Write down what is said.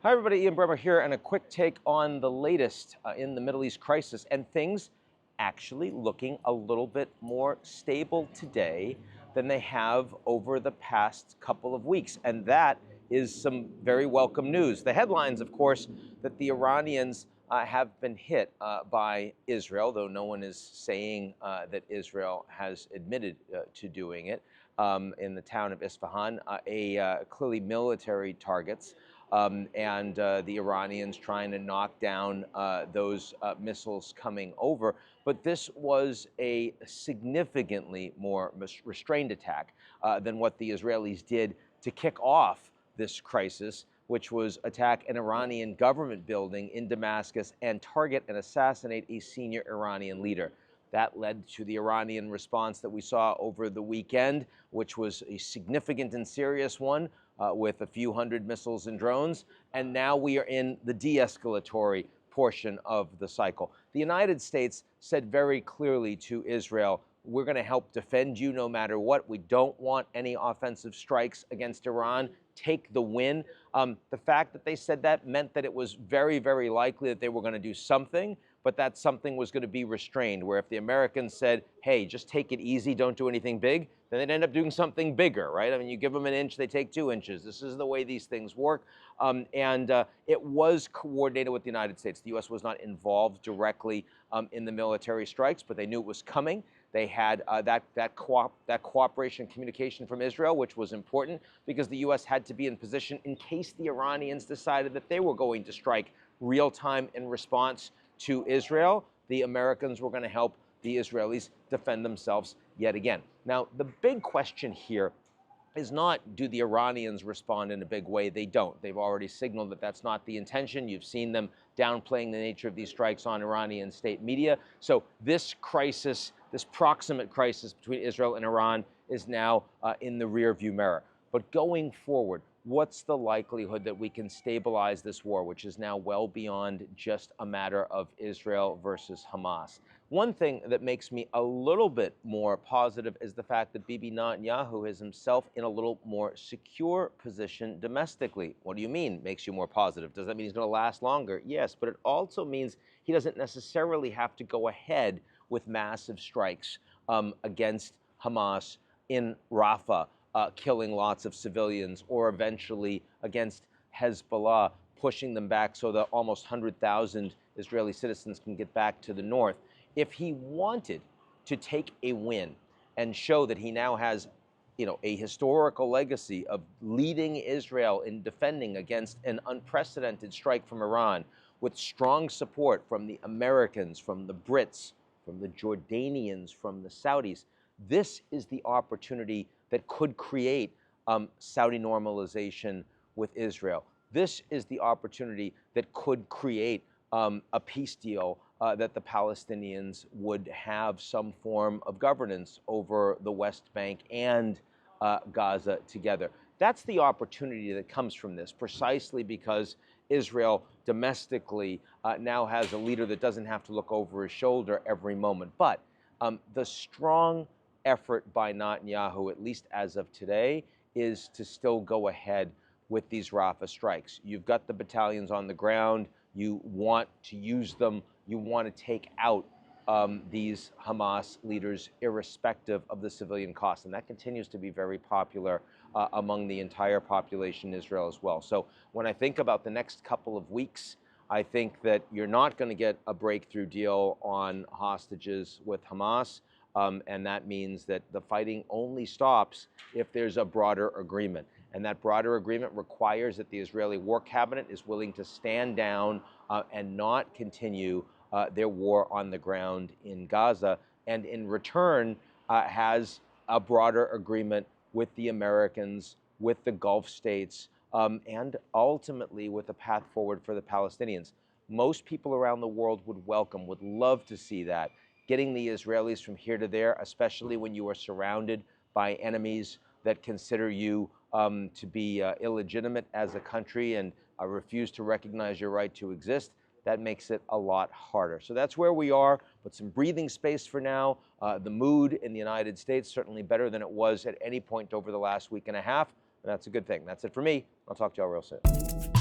Hi everybody, Ian Bremmer here, and a quick take on the latest in the Middle East crisis, and things actually looking a little bit more stable today than they have over the past couple of weeks, and that is some very welcome news. The headlines, of course, that the Iranians have been hit by Israel, though no one is saying that Israel has admitted to doing it, in the town of Isfahan, clearly military targets. And the Iranians trying to knock down those missiles coming over. But this was a significantly more restrained attack than what the Israelis did to kick off this crisis, which was attack an Iranian government building in Damascus and target and assassinate a senior Iranian leader. That led to the Iranian response that we saw over the weekend, which was a significant and serious one, with a few hundred missiles and drones. And now we are in the de-escalatory portion of the cycle. The United States said very clearly to Israel, we're going to help defend you no matter what. We don't want any offensive strikes against Iran. Take the win. The fact that they said that meant that it was very, very likely that they were going to do something, but that something was going to be restrained, where if the Americans said, hey, just take it easy, don't do anything big, then they'd end up doing something bigger, right? I mean, you give them an inch, they take 2 inches. This is the way these things work. It was coordinated with the United States. The U.S. was not involved directly in the military strikes, but they knew it was coming. They had that cooperation and communication from Israel, which was important because the U.S. had to be in position in case the Iranians decided that they were going to strike real time in response to Israel. The Americans were going to help the Israelis defend themselves yet again. Now, the big question here is not, do the Iranians respond in a big way? They don't. They've already signaled that that's not the intention. You've seen them downplaying the nature of these strikes on Iranian state media. So this crisis, this proximate crisis between Israel and Iran, is now in the rearview mirror. But going forward, what's the likelihood that we can stabilize this war, which is now well beyond just a matter of Israel versus Hamas? One thing that makes me a little bit more positive is the fact that Bibi Netanyahu is himself in a little more secure position domestically. What do you mean makes you more positive? Does that mean he's going to last longer? Yes, but it also means he doesn't necessarily have to go ahead with massive strikes against Hamas in Rafah, killing lots of civilians, or eventually against Hezbollah, pushing them back so that almost 100,000 Israeli citizens can get back to the north. If he wanted to take a win and show that he now has, a historical legacy of leading Israel in defending against an unprecedented strike from Iran, with strong support from the Americans, from the Brits, from the Jordanians, from the Saudis, this is the opportunity that could create Saudi normalization with Israel. This is the opportunity that could create a peace deal that the Palestinians would have some form of governance over the West Bank and Gaza together. That's the opportunity that comes from this, precisely because Israel domestically now has a leader that doesn't have to look over his shoulder every moment. But the strong effort by Netanyahu, at least as of today, is to still go ahead with these Rafah strikes. You've got the battalions on the ground. You want to use them. You want to take out these Hamas leaders, irrespective of the civilian cost. And that continues to be very popular among the entire population in Israel as well. So when I think about the next couple of weeks, I think that you're not going to get a breakthrough deal on hostages with Hamas. And that means that the fighting only stops if there's a broader agreement. And that broader agreement requires that the Israeli War Cabinet is willing to stand down and not continue their war on the ground in Gaza, and in return has a broader agreement with the Americans, with the Gulf states, and ultimately with a path forward for the Palestinians. Most people around the world would love to see that. Getting the Israelis from here to there, especially when you are surrounded by enemies that consider you to be illegitimate as a country and refuse to recognize your right to exist, that makes it a lot harder. So that's where we are, but some breathing space for now. The mood in the United States certainly better than it was at any point over the last week and a half, and that's a good thing. That's it for me. I'll talk to y'all real soon.